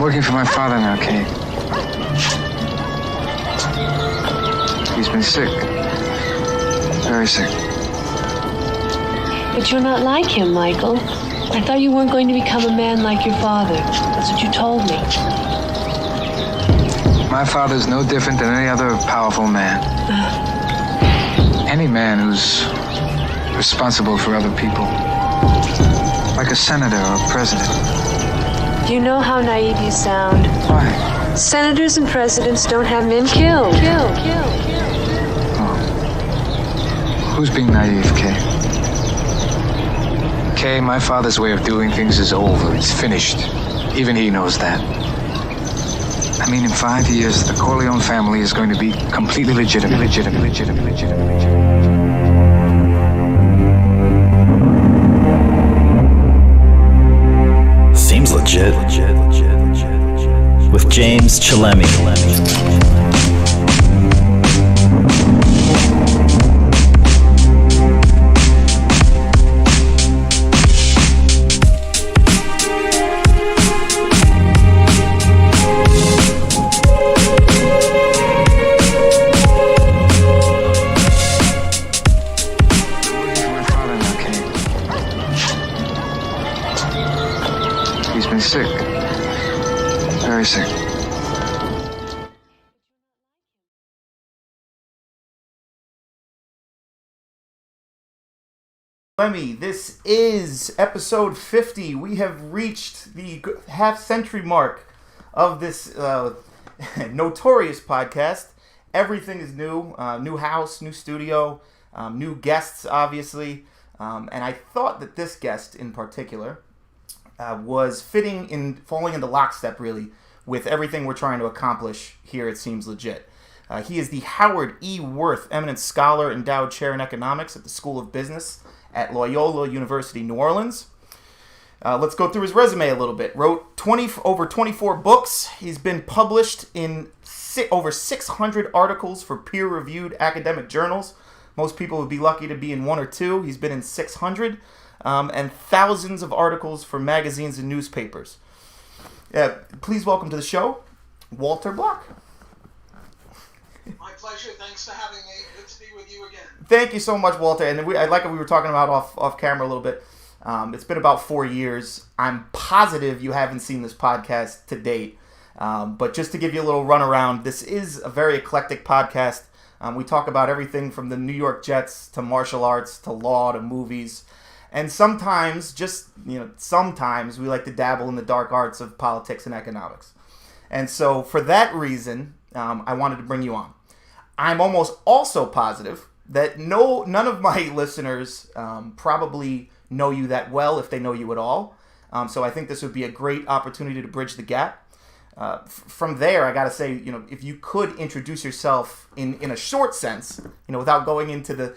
I'm working for my father now, Kate. He's been sick. Very sick. But you're not like him, Michael. I thought you weren't going to become a man like your father. That's what you told me. My father's no different than any other powerful man. Any man who's responsible for other people. Like a senator or a president. Do you know how naive you sound? Why? Senators and presidents don't have men killed. Oh. Who's being naive, Kay? Kay, my father's way of doing things is over. It's finished. Even he knows that. I mean, in 5 years, the Corleone family is going to be completely legitimate. Seems legit. With James Chillemi. He's been sick. Very sick. Chillemi, this is episode 50. We have reached the half-century mark of this notorious podcast. Everything is new. New house, new studio, new guests, obviously. And I thought that this guest in particular was falling into lockstep, really, with everything we're trying to accomplish here at Seems Legit. He is the Howard E. Wirth Eminent Scholar Endowed Chair in Economics at the School of Business at Loyola University, New Orleans. Let's go through his resume a little bit. Wrote over 24 books. He's been published in over 600 articles for peer-reviewed academic journals. Most people would be lucky to be in one or two. He's been in 600. And thousands of articles for magazines and newspapers. Please welcome to the show, Walter Block. My pleasure. Thanks for having me. Good to be with you again. Thank you so much, Walter. And I like what we were talking about off camera a little bit. It's been about 4 years. I'm positive you haven't seen this podcast to date. But just to give you a little runaround, this is a very eclectic podcast. We talk about everything from the New York Jets to martial arts to law to movies. And sometimes, sometimes we like to dabble in the dark arts of politics and economics. And so for that reason, I wanted to bring you on. I'm almost also positive that none of my listeners probably know you that well, if they know you at all. So I think this would be a great opportunity to bridge the gap. From there, I got to say, if you could introduce yourself in a short sense, without going into the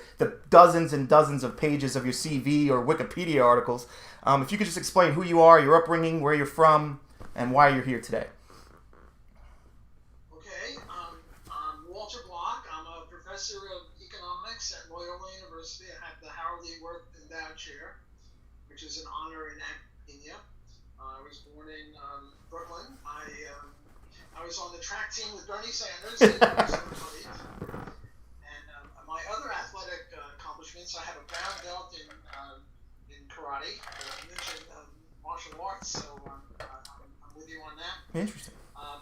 dozens and dozens of pages of your CV or Wikipedia articles, if you could just explain who you are, your upbringing, where you're from, and why you're here today. Okay, I'm Walter Block. I'm a professor of economics at Loyola University. I have the Howard E. Wirth Endowed Chair, which is an honor in academia. I was born in Brooklyn. I was on the track team with Bernie Sanders. And my other athletic accomplishments, I have a brown belt in karate. I mentioned martial arts, so I'm with you on that. Interesting.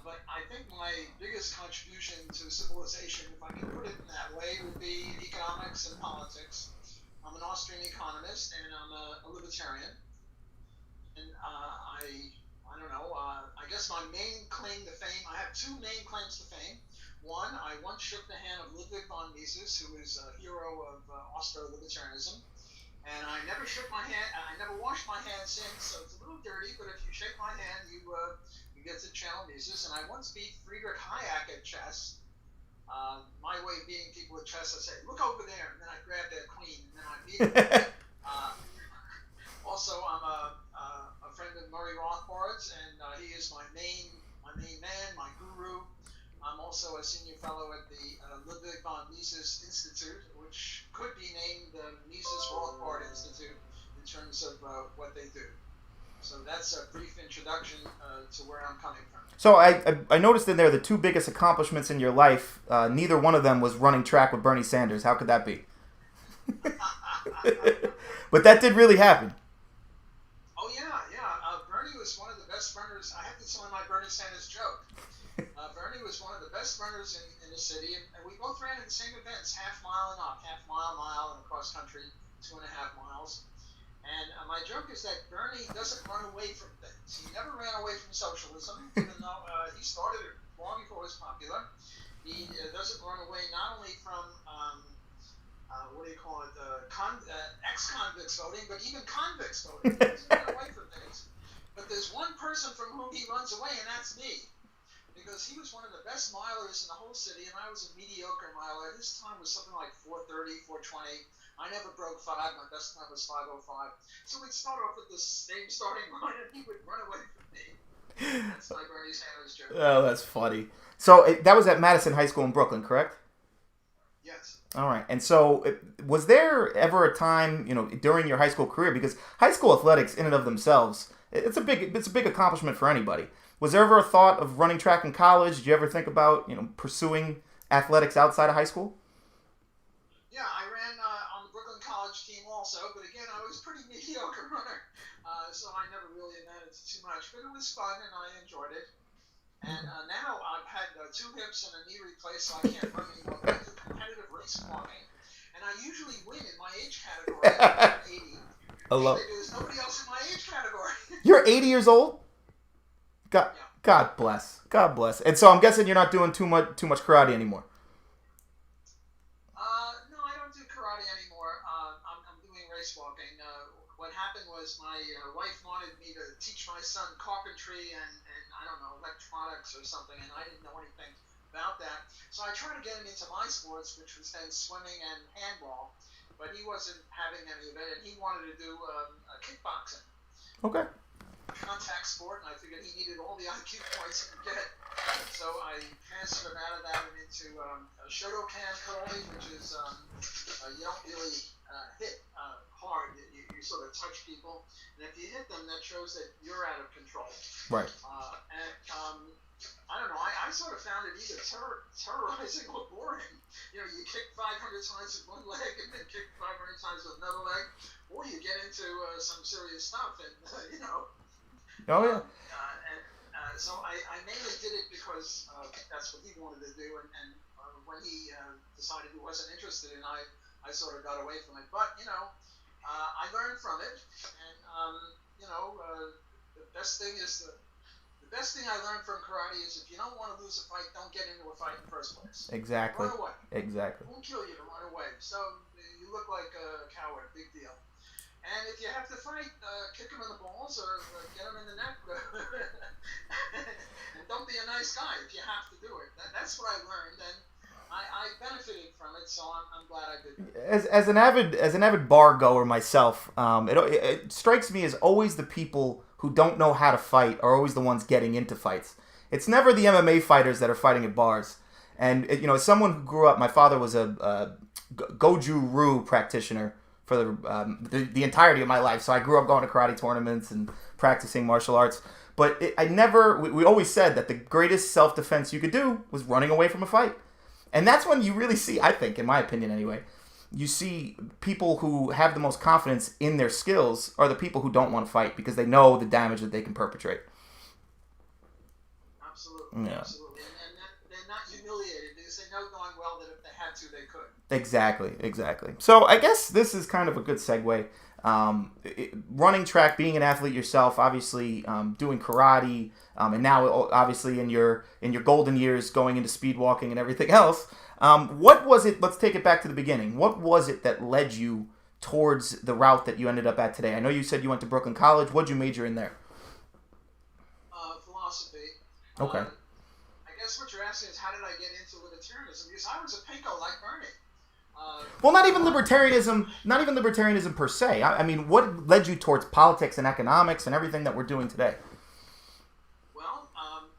But I think my biggest contribution to civilization, if I can put it in that way, would be economics and politics. I'm an Austrian economist, and I'm a libertarian. And I don't know, I guess my main claim to fame, I have two main claims to fame. One, I once shook the hand of Ludwig von Mises, who is a hero of Austro-libertarianism. And I never shook my hand, I never washed my hands since, so it's a little dirty, but if you shake my hand, you get to channel Mises. And I once beat Friedrich Hayek at chess. My way of beating people at chess, I say, look over there, and then I grab that queen, and then I beat them. Also, I'm a friend of Murray Rothbard's, and he is my main man, my guru. I'm also a senior fellow at the Ludwig von Mises Institute, which could be named the Mises Rothbard Institute in terms of what they do. So that's a brief introduction to where I'm coming from. So I noticed in there the two biggest accomplishments in your life, neither one of them was running track with Bernie Sanders. How could that be? But that did really happen. Oh, yeah. Bernie was one of the best runners. I have to tell my Bernie Sanders joke. Bernie was one of the best runners in the city, and we both ran in the same events, half mile and up, half mile, and cross country, 2.5 miles. And my joke is that Bernie doesn't run away from things. He never ran away from socialism, even though he started it long before it was popular. He doesn't run away not only from, ex-convicts voting, but even convicts voting. He doesn't run away from things. But there's one person from whom he runs away, and that's me. Because he was one of the best milers in the whole city, and I was a mediocre miler. His time was something like 4:30, 4:20. I never broke 5. My best time was 5:05. So we'd start off with the same starting line, and he would run away from me. That's my Bernie Sanders joke. Oh, that's funny. So that was at Madison High School in Brooklyn, correct? Yes. All right. And so was there ever a time, during your high school career, because high school athletics in and of themselves, it's a big accomplishment for anybody. Was there ever a thought of running track in college? Did you ever think about, pursuing athletics outside of high school? Yeah, I ran on the Brooklyn College team also, but again, I was a pretty mediocre runner, so I never really amounted to too much. But it was fun, and I enjoyed it. And now I've had 2 hips and a knee replaced, so I can't run anymore. But I do competitive race walking, and I usually win in my age category. I'm 80. There's nobody else in my age category. You're 80 years old? God bless. God bless. And so I'm guessing you're not doing too much karate anymore. No, I don't do karate anymore. I'm doing race walking. What happened was my wife wanted me to teach my son carpentry and I don't know, electronics or something, and I didn't know anything about that. So I tried to get him into my sports, which was then swimming and handball, but he wasn't having any of it, and he wanted to do kickboxing. Okay. Contact sport, and I figured he needed all the IQ points he could get. So I transferred out of that and into Shotokan karate, which is you don't really hit hard. You sort of touch people, and if you hit them, that shows that you're out of control. Right. I don't know. I sort of found it either terrorizing or boring. You kick 500 times with one leg and then kick 500 times with another leg, or you get into some serious stuff, and Oh, yeah. So I mainly did it because that's what he wanted to do, and when he decided he wasn't interested in it, I sort of got away from it. But, I learned from it, and, the best thing I learned from karate is if you don't want to lose a fight, don't get into a fight in the first place. Exactly. Run away. Exactly. It won't kill you to run away. So you look like a coward. Big deal. And if you have to fight, kick him in the balls or get him in the neck. And don't be a nice guy if you have to do it. That's what I learned, and I benefited from it, so I'm glad I did that. As an avid bar goer myself, it strikes me as always the people who don't know how to fight are always the ones getting into fights. It's never the MMA fighters that are fighting at bars. And as someone who grew up, my father was a Goju-Ryu practitioner for the entirety of my life. So I grew up going to karate tournaments and practicing martial arts. But we always said that the greatest self-defense you could do was running away from a fight. And that's when you really see, I think, in my opinion anyway, you see people who have the most confidence in their skills are the people who don't want to fight because they know the damage that they can perpetrate. Absolutely. Yeah. Absolutely. And they're not humiliated because they know going well that if they had to, they could. Exactly. So I guess this is kind of a good segue. Running track, being an athlete yourself, obviously doing karate, and now obviously in your golden years going into speed walking and everything else. What was it? Let's take it back to the beginning. What was it that led you towards the route that you ended up at today? I know you said you went to Brooklyn College. What'd you major in there? Philosophy. Okay. I guess what you're asking is how did I get into libertarianism? Because I was a pinko like Bernie. Well, not even libertarianism per se. I mean, what led you towards politics and economics and everything that we're doing today? Well,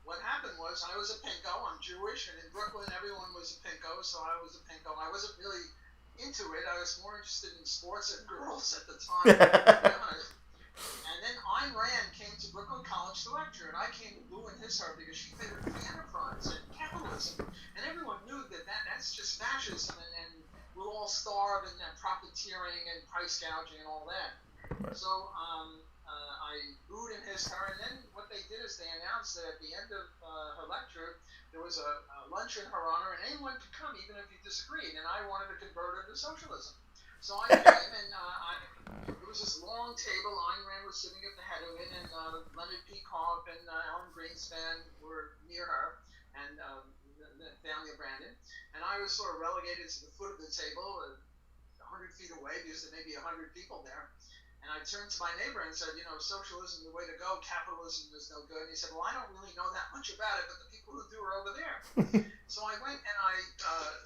what happened was I was a pinko. I'm Jewish, and in Brooklyn everyone was a pinko, so I was a pinko. I wasn't really into it. I was more interested in sports and girls at the time, to be honest. And then Ayn Rand came launched the lecture, and I came booing his her because she favored free enterprise and capitalism, and everyone knew that's just fascism, and we'll all starve and profiteering and price gouging and all that. Right. So I booed and hissed her, and then what they did is they announced that at the end of her lecture, there was a lunch in her honor, and anyone could come, even if you disagreed. And I wanted to convert her to socialism. So I came, and it was this long table. Ayn Rand was sitting at the head of it, and Leonard P. Cobb and Alan Greenspan were near her, and the family of Brandon. And I was sort of relegated to the foot of the table, 100 feet away, because there may be 100 people there. And I turned to my neighbor and said, socialism is the way to go. Capitalism is no good. And he said, well, I don't really know that much about it, but the people who do are over there. So I went and I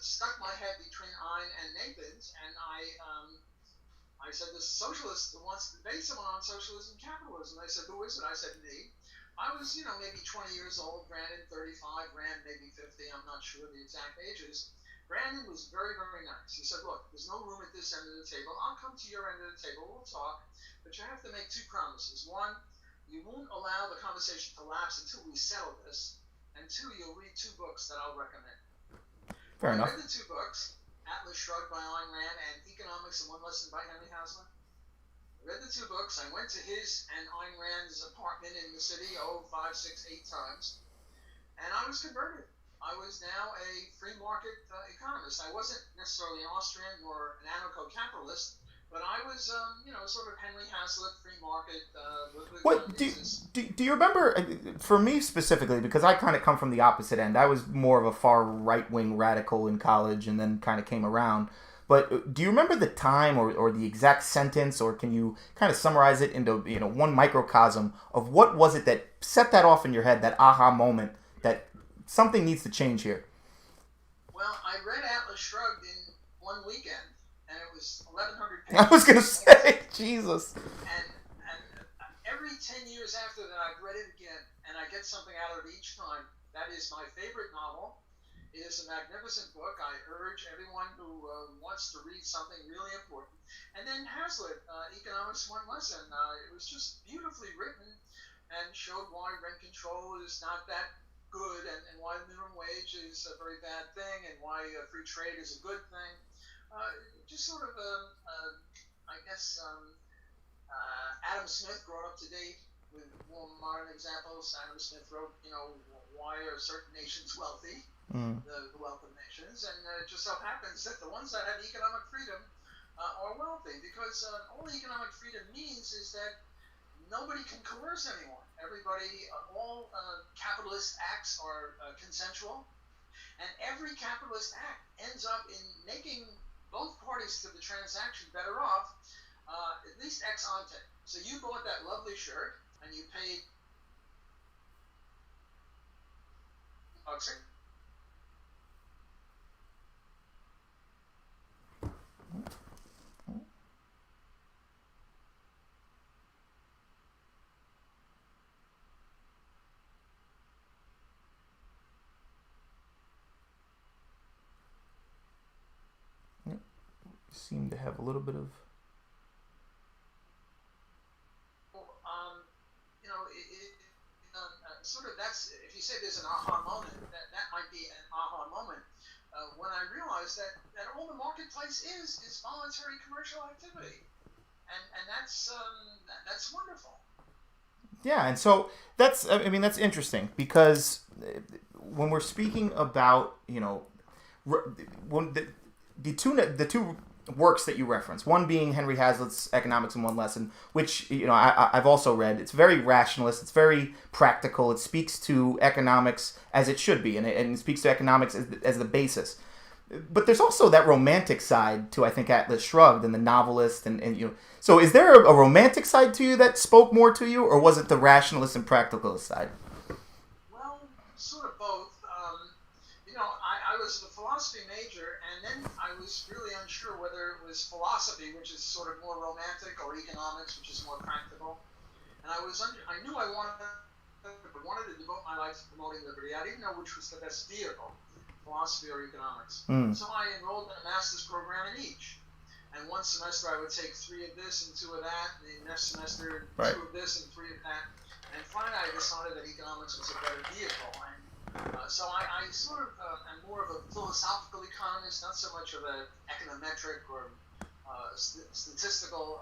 stuck my head between Ayn and Nathan's, and I said, this socialist wants to debate someone on socialism and capitalism. They said, who is it? I said, me. I was, maybe 20 years old. Brandon, 35. Rand, maybe 50. I'm not sure the exact ages. Brandon was very, very nice. He said, look, there's no room at this end of the table. I'll come to your end of the table. We'll talk. But you have to make two promises. One, you won't allow the conversation to lapse until we settle this. And two, you'll read two books that I'll recommend. Fair enough. I read the two books, Atlas Shrugged by Ayn Rand and Economics in One Lesson by Henry Hazlitt. I read the two books. I went to his and Ayn Rand's apartment in the city, 5, 6, 8 times. And I was converted. I was now a free market economist. I wasn't necessarily Austrian nor an anarcho-capitalist, but I was, sort of Henry Hazlitt, free market. What do you remember? For me specifically, because I kind of come from the opposite end. I was more of a far right-wing radical in college, and then kind of came around. But do you remember the time or the exact sentence, or can you kind of summarize it into one microcosm of what was it that set that off in your head, that aha moment that something needs to change here? Well, I read Atlas Shrugged in one weekend, and it was 1,100 pages. I was going to say, Jesus. And every 10 years after that, I've read it again, and I get something out of it each time. That is my favorite novel. It is a magnificent book. I urge everyone who wants to read something really important. And then Hazlitt, Economics One Lesson. It was just beautifully written and showed why rent control is not that good, and why minimum wage is a very bad thing, and why free trade is a good thing. Just sort of, Adam Smith brought up to date with more modern examples. Adam Smith wrote, why are certain nations wealthy, the wealth of nations, and it just so happens that the ones that have economic freedom are wealthy, because all economic freedom means is that nobody can coerce anyone. Everybody, all capitalist acts are consensual, and every capitalist act ends up in making both parties to the transaction better off, at least ex ante. So you bought that lovely shirt, and you paid Seem to have a little bit of... sort of that's, if you say there's an aha moment, that might be an aha moment when I realized that all the marketplace is voluntary commercial activity, and that's wonderful. Yeah, and so that's interesting, because when we're speaking about when the two works that you reference, one being Henry Hazlitt's Economics in One Lesson, which I've also read. It's very rationalist. It's very practical. It speaks to economics as it should be, and it speaks to economics as the basis. But there's also that romantic side to, I think, Atlas Shrugged, and the novelist, and So is there a romantic side to you that spoke more to you, or was it the rationalist and practicalist side? Well, sort of both. I was a philosophy major, and then I was really unsure whether it was philosophy, which is sort of more romantic, or economics, which is more practical. And I knew I wanted to devote my life to promoting liberty. I didn't know which was the best vehicle, philosophy or economics. So I enrolled in a master's program in each. And one semester I would take 3 of this and 2 of that. And the next semester, Right. 2 of this and 3 of that. And finally I decided that economics was a better vehicle. And so I sort of am more of a philosophical economist, not so much of an econometric or statistical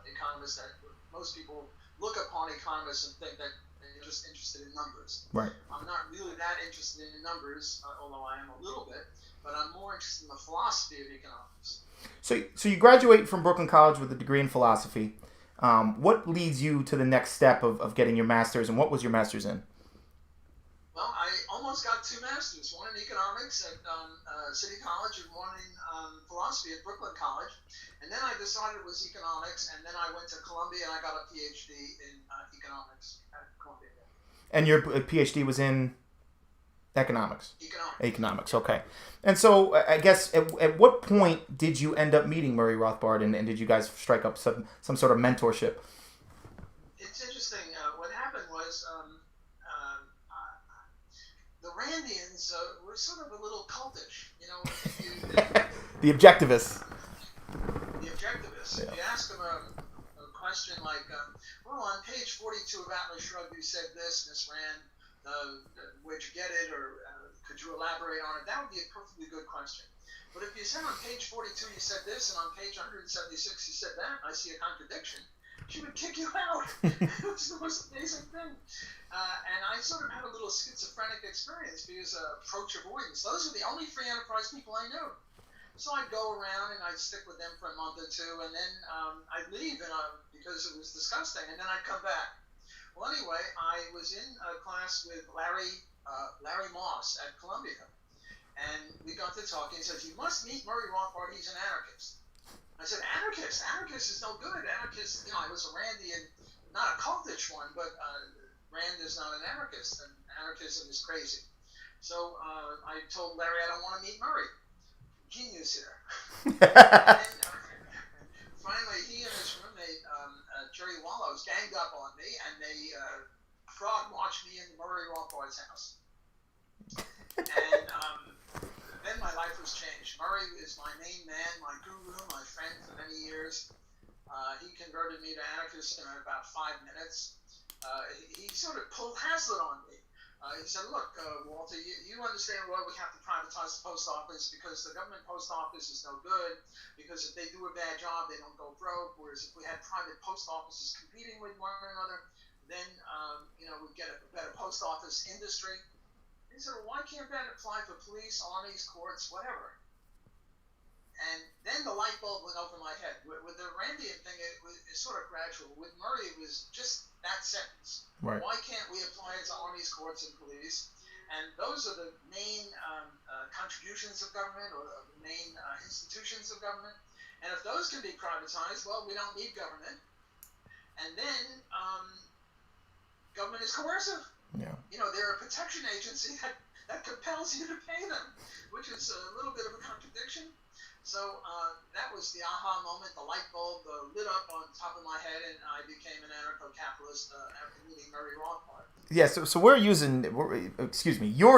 economist that most people look upon economists and think that they're just interested in numbers. Right. I'm not really that interested in numbers, although I am a little bit, but I'm more interested in the philosophy of economics. So you graduate from Brooklyn College with a degree in philosophy. What leads you to the next step of getting your master's, and what was your master's in? Well, I almost got 2 masters, one in economics at City College and one in philosophy at Brooklyn College. And then I decided it was economics, and then I went to Columbia and I got a PhD in economics at Columbia. And your PhD was in economics? Economics. Economics, okay. And so I guess at what point did you end up meeting Murray Rothbard, and did you guys strike up some sort of mentorship? It's interesting. What happened was the Randians were sort of a little cultish. You know, The objectivists. The objectivists. Yeah. If you ask them a question like, well, on page 42 of Atlas Shrugged, you said this, Miss Rand, where'd you get it, or could you elaborate on it? That would be a perfectly good question. But if you said on page 42 you said this, and on page 176 you said that, I see a contradiction, she would kick you out. It was the most amazing thing. And I sort of had a little schizophrenic experience because approach avoidance. Those are the only free enterprise people I knew. So I'd go around and I'd stick with them for a month or 2, and then I'd leave because it was disgusting, and then I'd come back. Well, anyway, I was in a class with Larry Moss at Columbia, and we got to talking. He says, "You must meet Murray Rothbard. He's an anarchist." I said, "Anarchist? Anarchist is no good. Anarchist, I was a Randian, not a cultish one, but Rand is not an anarchist, and anarchism is crazy." So I told Larry I don't want to meet Murray. Genius here. And finally, he and his roommate, Jerry Wallows, ganged up on me, and they frog marched me into Murray Rothbard's house. And then my life was changed. Murray is my main man, my guru, my friend for many years. He converted me to anarchism in about 5 minutes. He sort of pulled Hazlitt on me. He said, "Look, Walter, you understand why we have to privatize the post office, because the government post office is no good, because if they do a bad job, they don't go broke, whereas if we had private post offices competing with one another, then we'd get a better post office industry." He said, "Well, why can't that apply for police, armies, courts, whatever?" And then the light bulb went over my head. With the Randian thing, it was sort of gradual. With Murray, it was just that sentence. Right. Why can't we apply it to armies, courts, and police? And those are the main contributions of government, or the main institutions of government. And if those can be privatized, well, we don't need government. And then government is coercive. Yeah. They're a protection agency that compels you to pay them, which is a little bit of a contradiction. So that was the aha moment. The light bulb lit up on top of my head, and I became an anarcho-capitalist after meeting Murray Rothbard. Yeah, so you're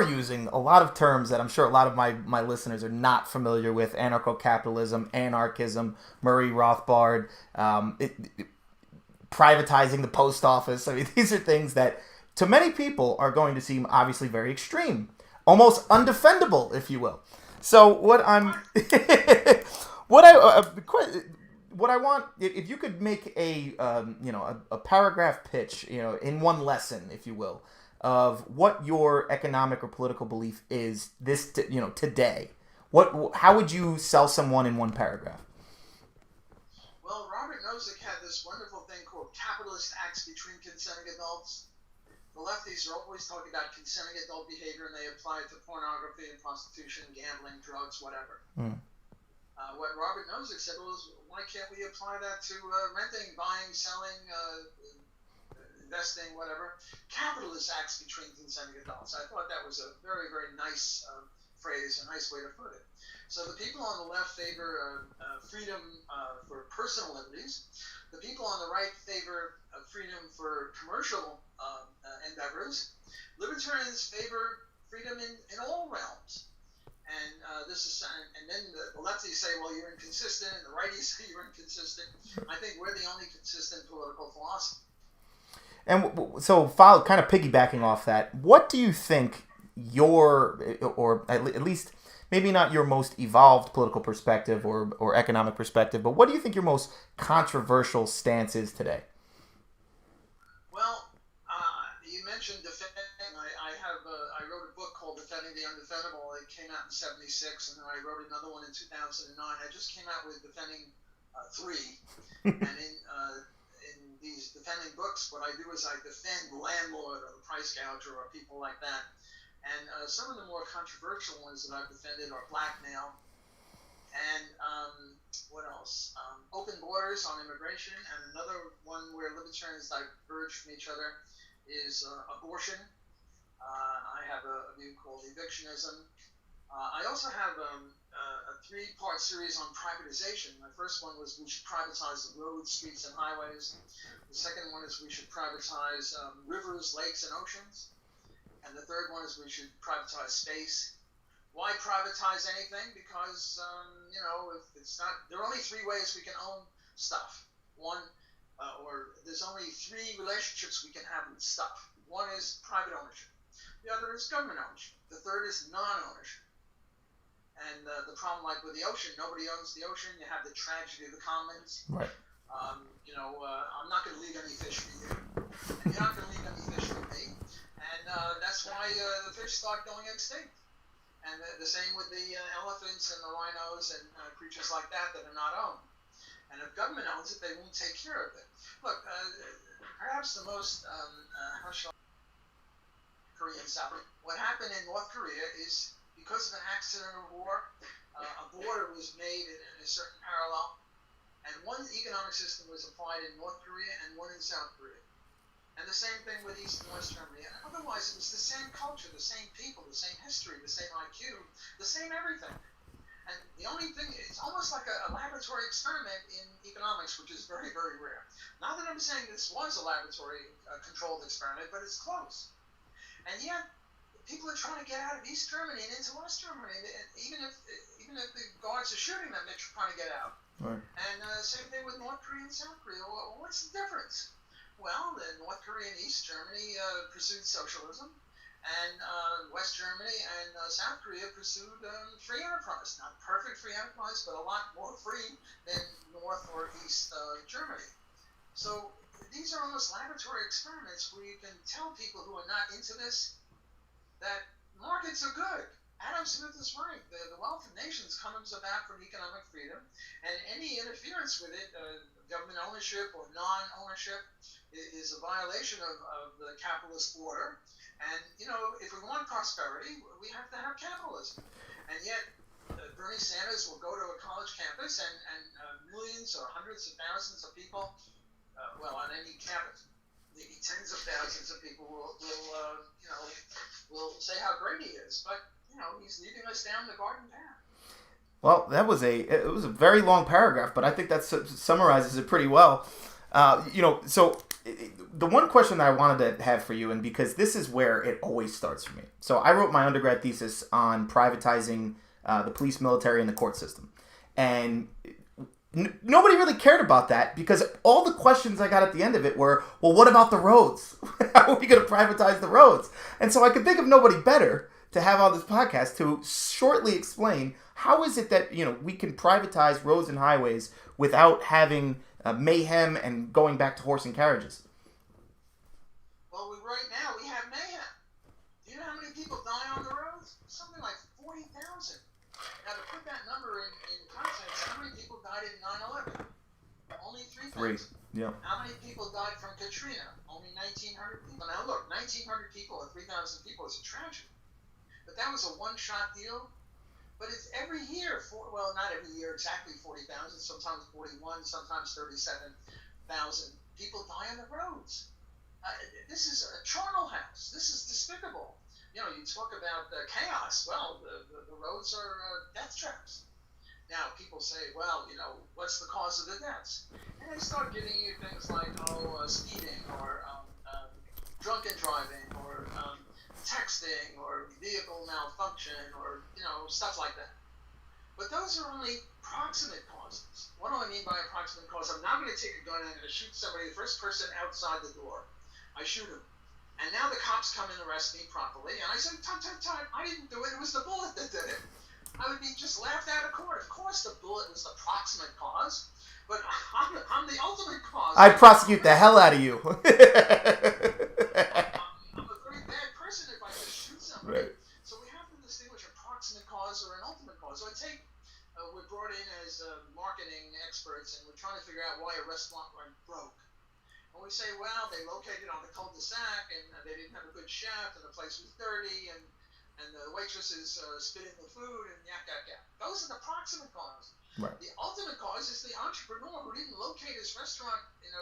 using a lot of terms that I'm sure a lot of my listeners are not familiar with: anarcho-capitalism, anarchism, Murray Rothbard, privatizing the post office. I mean, these are things that to many people are going to seem obviously very extreme, almost undefendable, if you will. So what I want, if you could make a paragraph pitch, in one lesson, if you will, of what your economic or political belief is today, how would you sell someone in one paragraph? Well, Robert Nozick had this wonderful thing called capitalist acts between consenting adults. The lefties are always talking about consenting adult behavior, and they apply it to pornography and prostitution, gambling, drugs, whatever. Mm. What Robert Nozick said was, why can't we apply that to renting, buying, selling, investing, whatever? Capitalist acts between consenting adults. I thought that was a very, very nice phrase, a nice way to put it. So the people on the left favor freedom for personal liberties. The people on the right favor freedom for commercial endeavors. Libertarians favor freedom in all realms. And this is, and then the lefties say, well, you're inconsistent, and the righties say you're inconsistent. I think we're the only consistent political philosophy. And so, kind of piggybacking off that, what do you think or at least maybe not your most evolved political perspective or economic perspective, but what do you think your most controversial stance is today? Well, you mentioned defending. I wrote a book called Defending the Undefendable. It came out in '76, and then I wrote another one in 2009. I just came out with Defending 3, and in these defending books, what I do is I defend the landlord or the price gouger or people like that. And some of the more controversial ones that I've defended are blackmail and what else? Open borders on immigration, and another one where libertarians diverge from each other is abortion. I have a view called evictionism. I also have a 3-part series on privatization. My first one was we should privatize the roads, streets, and highways. The second one is we should privatize rivers, lakes, and oceans. And the third one is we should privatize space. Why privatize anything? Because, if it's not, there are only 3 ways we can own stuff. One, or there's only 3 relationships we can have with stuff. One is private ownership. The other is government ownership. The third is non-ownership. And the problem, like with the ocean, nobody owns the ocean. You have the tragedy of the commons. Right. I'm not going to leave any fish for you. And you're not going to leave any fish for me. And that's why the fish start going extinct. And the same with the elephants and the rhinos and creatures like that are not owned. And if government owns it, they won't take care of it. Look, perhaps the most, Korean South. What happened in North Korea is because of an accident or war, a border was made in a certain parallel, and one economic system was applied in North Korea and one in South Korea. And the same thing with East and West Germany. And otherwise, it was the same culture, the same people, the same history, the same IQ, the same everything. And the only thing, it's almost like a laboratory experiment in economics, which is very, very rare. Not that I'm saying this was a laboratory controlled experiment, but it's close. And yet, people are trying to get out of East Germany and into West Germany. And even if the guards are shooting them, they're trying to get out. Right. And same thing with North Korea and South Korea. Well, what's the difference? Well, North Korea and East Germany pursued socialism, and West Germany and South Korea pursued free enterprise. Not perfect free enterprise, but a lot more free than North or East Germany. So these are almost laboratory experiments where you can tell people who are not into this that markets are good. Adam Smith is right. The wealth of nations comes about from economic freedom, and any interference with it, government ownership or non-ownership, is a violation of the capitalist order. And, if we want prosperity, we have to have capitalism. And yet, Bernie Sanders will go to a college campus and millions or hundreds of thousands of people, on any campus, maybe tens of thousands of people will say how great he is. But, he's leading us down the garden path. Well, it was a very long paragraph, but I think that summarizes it pretty well. So the one question that I wanted to have for you, and because this is where it always starts for me. So I wrote my undergrad thesis on privatizing the police, military, and the court system. And nobody really cared about that because all the questions I got at the end of it were, well, what about the roads? How are we going to privatize the roads? And so I could think of nobody better to have on this podcast to shortly explain how is it that we can privatize roads and highways without having mayhem and going back to horse and carriages. Well, right now we have mayhem. Do you know how many people die on the roads? Something like 40,000. Now, to put that number in context, how many people died in 9/11? Only 3,000. Yeah. How many people died from Katrina? Only 1,900 people. Now, look, 1,900 people or 3,000 people is a tragedy. But that was a one-shot deal. But it's every year, not every year, exactly 40,000, sometimes 41, sometimes 37,000 people die on the roads. This is a charnel house. This is despicable. You talk about chaos. Well, the roads are death traps. Now, people say, well, what's the cause of the deaths? And they start giving you things like, speeding or drunken driving or texting or vehicle malfunction or, stuff like that. But those are only proximate causes. What do I mean by a proximate cause? I'm not going to take a gun and I'm going to shoot somebody, the first person outside the door. I shoot him. And now the cops come and arrest me properly. And I say, tut, I didn't do it. It was the bullet that did it. I would be just laughed out of court. Of course the bullet was the proximate cause. But I'm the ultimate cause. I'd prosecute the hell out of you. I'm a very bad person if I just shoot somebody. Right. So we have to distinguish a proximate cause or an ultimate cause. So I take, we're brought in as marketing experts, and we're trying to figure out why a restaurant went broke. And we say, well, they located on the cul-de-sac, and they didn't have a good chef, and the place was dirty, and the waitresses spitting the food, and yak. Those are the proximate cause. Right. The ultimate cause is the entrepreneur who didn't locate his restaurant in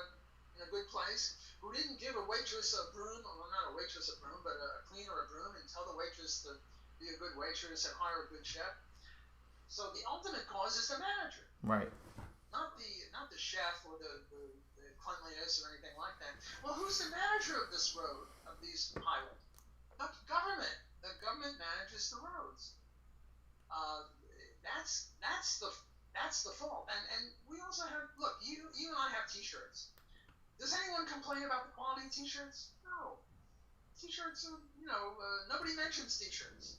a good place, who didn't give a waitress a broom, well, not a waitress a broom, but a cleaner a broom, and tell the waitress to be a good waitress and hire a good chef. So the ultimate cause is the manager. Right. Not the chef or the cleanliness or anything like that. Well, who's the manager of this road, of these highways? The government. The government manages the roads. That's the fault. And we also have, look, you and I have T-shirts. Does anyone complain about the quality of T-shirts? No. T-shirts are, nobody mentions T-shirts.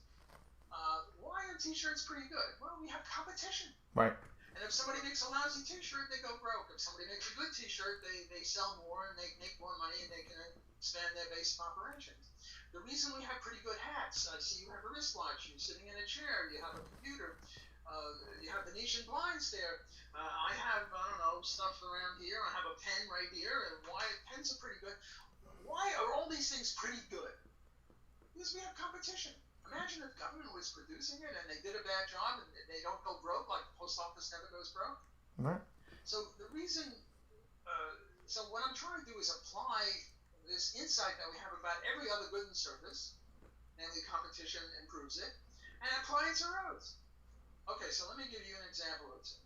Why are T-shirts pretty good? Well, we have competition. Right. And if somebody makes a lousy T-shirt, they go broke. If somebody makes a good T-shirt, they sell more and they make more money and they can expand their base of operations. The reason we have pretty good hats, I see you have a wristwatch, you're sitting in a chair, you have a computer, you have Venetian blinds there. I have, stuff around here. I have a pen right here, and why pens are pretty good. Why are all these things pretty good? Because we have competition. Imagine if government was producing it and they did a bad job and they don't go broke, like the post office never goes broke. Right. So the reason, so what I'm trying to do is apply this insight that we have about every other good in service, namely competition improves it, and apply it to roads. Okay, so let me give you an example or two.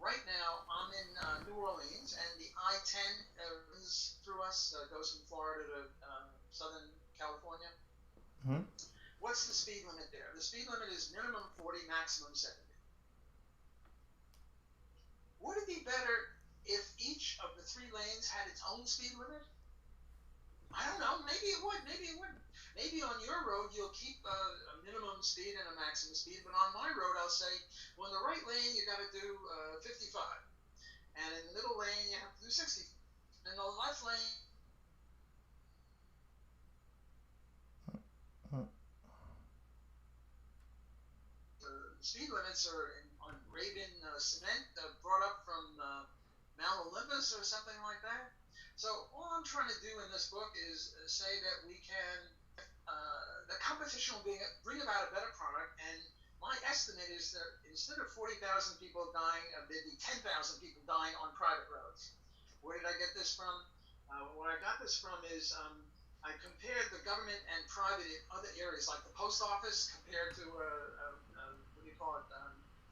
Right now, I'm in New Orleans, and the I-10 runs through us, goes from Florida to Southern California. Mm-hmm. What's the speed limit there? The speed limit is minimum 40, maximum 70. Would it be better if each of the three lanes had its own speed limit? I don't know. Maybe it would. Maybe it wouldn't. Maybe on your road you'll keep a minimum speed and a maximum speed, but on my road I'll say, well, in the right lane you got to do 55, and in the middle lane you have to do 60. In the left lane. Speed limits are on Raven cement brought up from Mount Olympus or something like that. So all I'm trying to do in this book is say that we can, the competition will bring about a better product, and my estimate is that instead of 40,000 people dying, there'd be 10,000 people dying on private roads. Where did I get this from? Where I got this from is I compared the government and private in other areas, like the post office compared to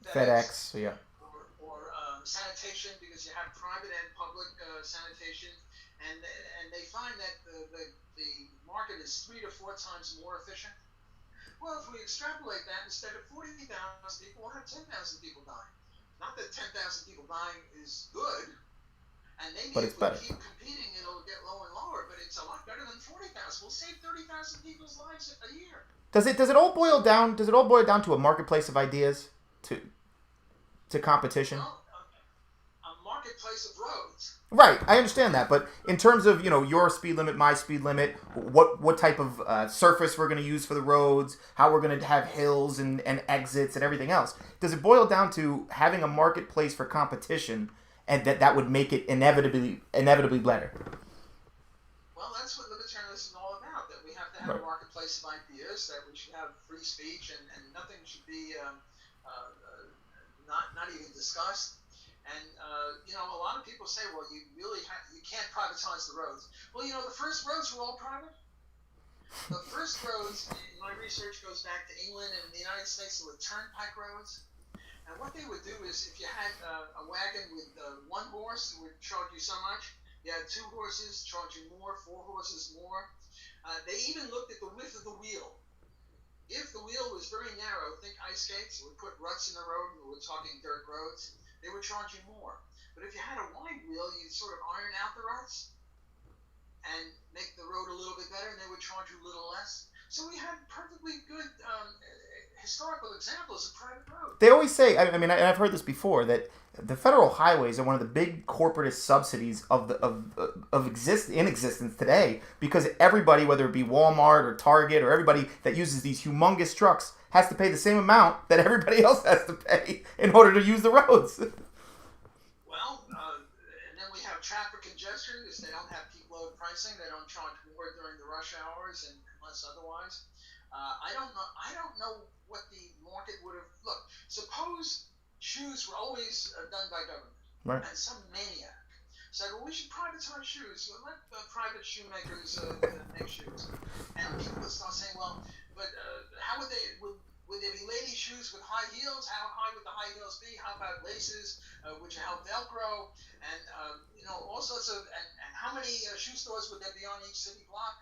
FedEx, yeah. Or sanitation, because you have private and public sanitation, and they find that the market is 3 to 4 times more efficient. Well, if we extrapolate that, instead of 40,000 people, we'll have 10,000 people dying. Not that 10,000 people dying is good, and maybe but if we keep competing, it'll get lower and lower, but it's a lot better than 40,000. We'll save 30,000 people's lives a year. Does it all boil down to a marketplace of ideas, to competition? Well, a marketplace of roads. Right, I understand that, but in terms of your speed limit, my speed limit, what type of surface we're going to use for the roads, how we're going to have hills and exits and everything else, does it boil down to having a marketplace for competition, and that would make it inevitably better? Well, that's what libertarianism is all about. That we have to have a marketplace of ideas, that we should have free speech, and nothing should be not even discussed. And a lot of people say, well, you can't privatize the roads. Well, the first roads were all private. The first roads, in my research, goes back to England and the United States. There were turnpike roads. And what they would do is, if you had a wagon with one horse, it would charge you so much. You had 2 horses charging more, 4 horses more. They even looked at the width of the wheel. If the wheel was very narrow, think ice skates, would put ruts in the road, and we're talking dirt roads, they were charging more. But if you had a wide wheel, you'd sort of iron out the ruts and make the road a little bit better, and they would charge you a little less. So we had perfectly good historical examples of private roads. They always say, I mean, I've heard this before, that the federal highways are one of the big corporatist subsidies in existence today, because everybody, whether it be Walmart or Target or everybody that uses these humongous trucks, has to pay the same amount that everybody else has to pay in order to use the roads. Well, and then we have traffic congestion because they don't have peak load pricing. They don't charge more during the rush hours and unless otherwise. I don't know what the market would have. Look, suppose shoes were always done by government, right? And some maniac said, "Well, we should privatize shoes. We'll let private shoemakers make shoes." And people would start saying, "Well, but how would they? Would there be lady shoes with high heels? How high would the high heels be? How about laces? Would you have Velcro? And all sorts of. And how many shoe stores would there be on each city block?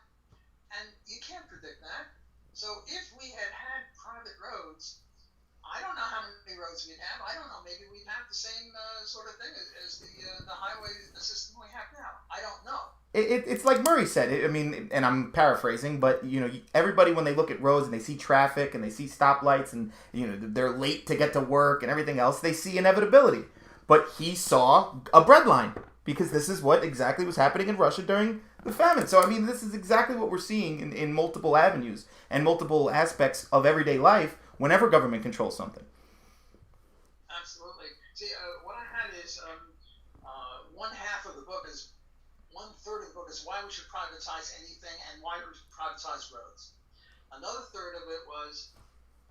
And you can't predict that. So if we had private roads, I don't know how many roads we'd have. I don't know. Maybe we'd have the same sort of thing as the highway system we have now. I don't know. It's like Murray said. I mean, and I'm paraphrasing, but everybody, when they look at roads and they see traffic and they see stoplights and they're late to get to work and everything else, they see inevitability. But he saw a breadline, because this is what exactly was happening in Russia during the famine. So I mean, this is exactly what we're seeing in multiple avenues and multiple aspects of everyday life whenever government controls something. Absolutely. See, what I had is one-third of the book is why we should privatize anything and why we should privatize roads. Another third of it was,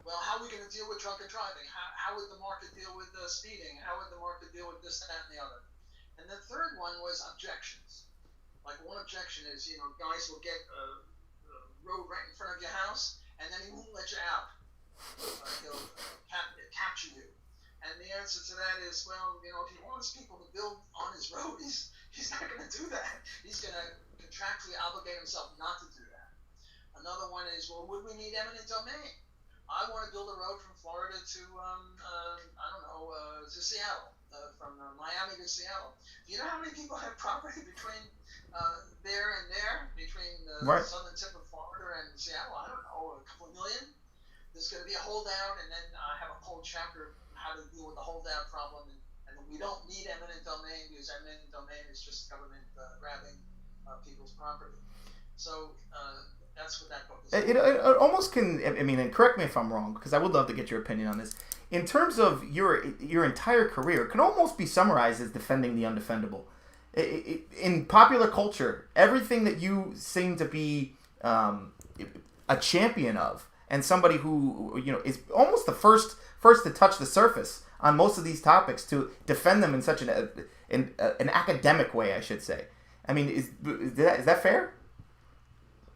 well, how are we going to deal with drunken driving? How would the market deal with speeding? How would the market deal with this, that, and the other? And the third one was objections. Like one objection is, guys will get a road right in front of your house, and then he won't let you out. He'll capture you. And the answer to that is, well, if he wants people to build on his road, he's not going to do that. He's going to contractually obligate himself not to do that. Another one is, well, would we need eminent domain? I want to build a road from Florida to, to Seattle, from Miami to Seattle. Do you know how many people have property between there and there, between the southern tip of Florida and Seattle? I don't know, a couple of million. There's going to be a holdout, and then have a whole chapter on how to deal with the holdout problem. And we don't need eminent domain, because eminent domain is just government grabbing people's property. So that's what that book is. It almost can. I mean, and correct me if I'm wrong, because I would love to get your opinion on this. In terms of your entire career, it can almost be summarized as defending the undefendable. In popular culture, everything that you seem to be a champion of, and somebody who is almost the first to touch the surface on most of these topics, to defend them in such an academic way, I should say. I mean, is that fair?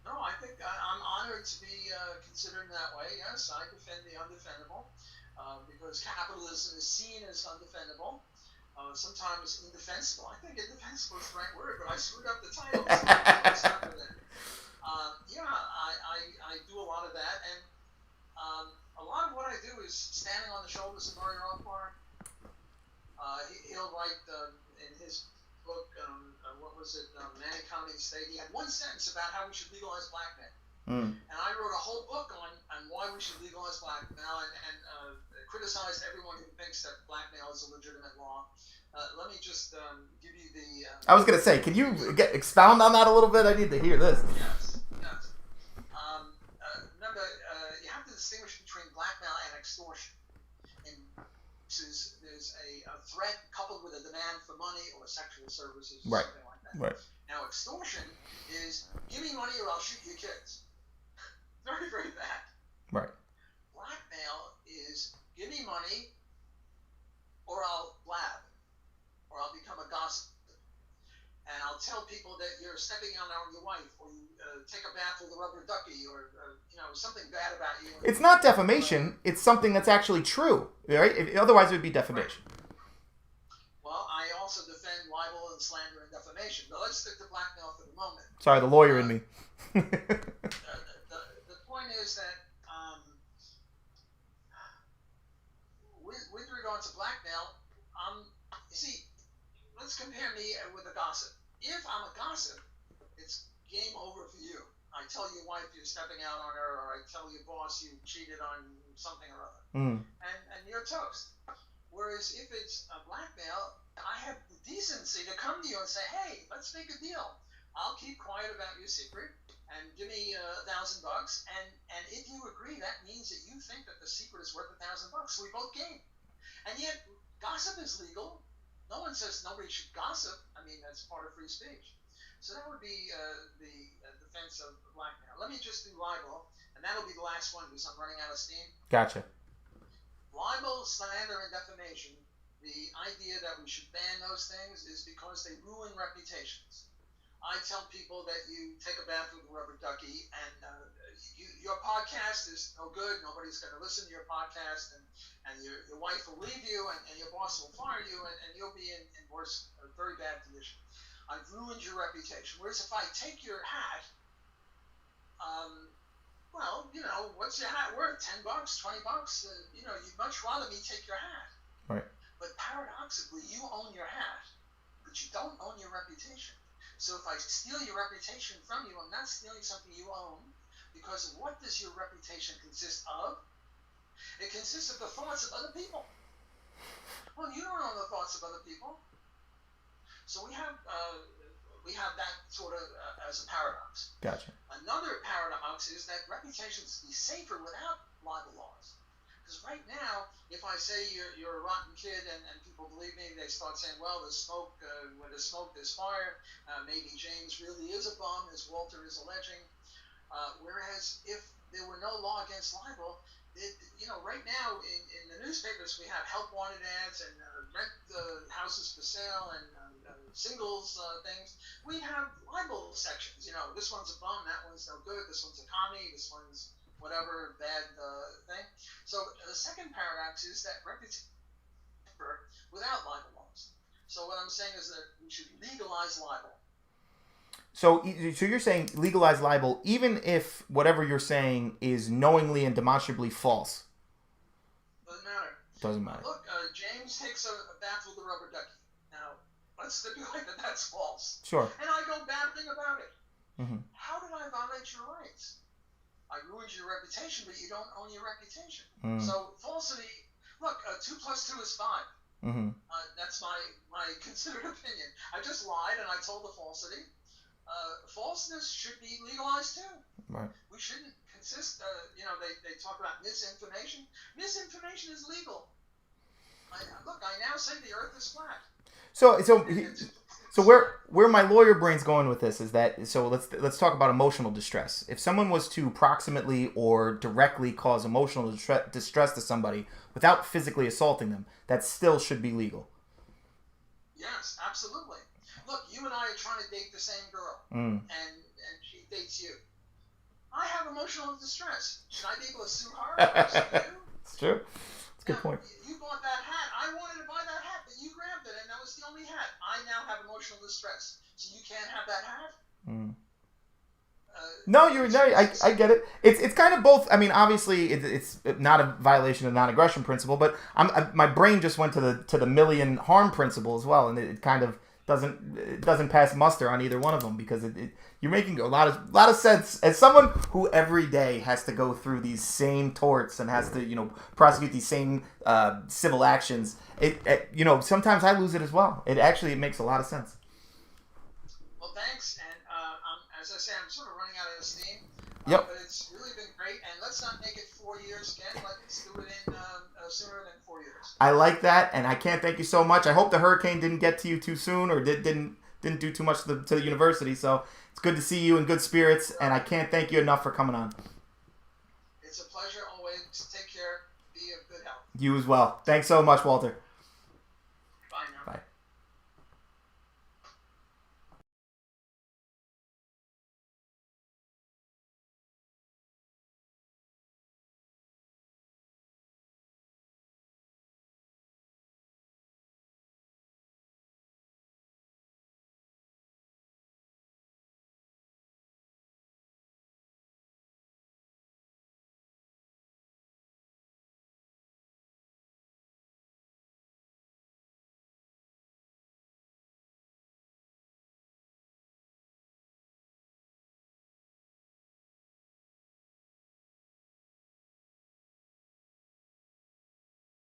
No, I think I'm honored to be considered in that way. Yes, I defend the undefendable because capitalism is seen as undefendable. Sometimes indefensible. I think indefensible is the right word, but I screwed up the title. So I stuck with it. I do a lot of that, and a lot of what I do is standing on the shoulders of Murray Rothbard. He'll write in his book, what was it, Man Economy State, he had one sentence about how we should legalize blackmail. And I wrote a whole book on why we should legalize blackmail and criticized everyone who thinks that blackmail is a legitimate law. Let me just give you the... I was going to say, can you expound on that a little bit? I need to hear this. Yes. Remember, you have to distinguish between blackmail and extortion. And there's a threat coupled with a demand for money or sexual services or something like that. Right. Now, extortion is, give me money or I'll shoot your kids. Very, very bad. Right. Blackmail is, give me money or I'll blab, or I'll become a gossip. And I'll tell people that you're stepping on your wife, or you take a bath with a rubber ducky, or something bad about you. It's not defamation. It's something that's actually true, right? Otherwise, it would be defamation. Right. Well, I also defend why libel and slander and defamation. But let's stick to blackmail for the moment. Sorry, the lawyer in me. The point is that with regard to blackmail, you see, let's compare me with a gossip. If I'm a gossip, it's game over for you. I tell your wife you're stepping out on her, or I tell your boss you cheated on something or other, and you're toast. Whereas if it's a blackmail, I have the decency to come to you and say, hey, let's make a deal. I'll keep quiet about your secret and give me $1,000. And if you agree, that means that you think that the secret is worth $1,000. We both gain. And yet, gossip is legal. No one says nobody should gossip. I mean, that's part of free speech. So that would be the defense of blackmail. Let me just do libel, and that'll be the last one because I'm running out of steam. Gotcha. Libel, slander, and defamation, the idea that we should ban those things is because they ruin reputations. I tell people that you take a bath with a rubber ducky, and your podcast is no good. Nobody's going to listen to your podcast, and your wife will leave you, and your boss will fire you, and you'll be in worse, a very bad condition. I've ruined your reputation. Whereas if I take your hat, well, you know, what's your hat worth? $10, $20? You know, you'd much rather me take your hat. Right. But paradoxically, you own your hat, but you don't own your reputation. So if I steal your reputation from you, I'm not stealing something you own, because what does your reputation consist of? It consists of the thoughts of other people. Well, you don't own the thoughts of other people. So we have that sort of as a paradox. Gotcha. Another paradox is that reputations can be safer without libel laws. Because right now, if I say you're a rotten kid and people believe me, they start saying, well, there's smoke, where there's smoke, there's fire. Maybe James really is a bum, as Walter is alleging. Whereas if there were no law against libel, right now in the newspapers we have help wanted ads and rent houses for sale and singles things. We'd have libel sections. This one's a bum, that one's no good, this one's a commie, this one's whatever bad thing. So the second paradox is that reputation without libel laws. So what I'm saying is that we should legalize libel. So you're saying legalize libel even if whatever you're saying is knowingly and demonstrably false? Doesn't matter. Look, James takes a bath with a rubber ducky. Now, let's stipulate that that's false. Sure. And I go babbling about it. Mm-hmm. How did I violate your rights? I ruined your reputation, but you don't own your reputation. Mm. So falsity, look, 2 + 2 is 5. Mm-hmm. That's my considered opinion. I just lied and I told the falsity. Falseness should be legalized too. Right. We shouldn't consist, they talk about misinformation. Misinformation is legal. I now say the earth is flat. So where my lawyer brain's going with this is that, so let's talk about emotional distress. If someone was to proximately or directly cause emotional distress to somebody without physically assaulting them, that still should be legal. Yes, absolutely. Look, you and I are trying to date the same girl, and she dates you. I have emotional distress. Should I be able to sue her? It's true. That's a good point. You bought that hat. I wanted to buy that hat, but you grabbed it, and that was the only hat. I now have emotional distress, so you can't have that hat. Mm. I get it. It's kind of both. I mean, obviously, it's not a violation of non-aggression principle, but my brain just went to the million harm principle as well, and it kind of doesn't pass muster on either one of them, because you're making a lot of sense as someone who every day has to go through these same torts and has to prosecute these same civil actions. Sometimes I lose it as well. It makes a lot of sense. Well, thanks, and as I say, I'm sort of running out of steam. Yep. But it's really been great, and let's not make it 4 years again. Let's do it in sooner than 4 years. I like that, and I can't thank you so much. I hope the hurricane didn't get to you too soon, or didn't do too much to the university. So it's good to see you in good spirits, and I can't thank you enough for coming on. It's a pleasure always. Take care. Be of good health. You as well. Thanks so much, Walter.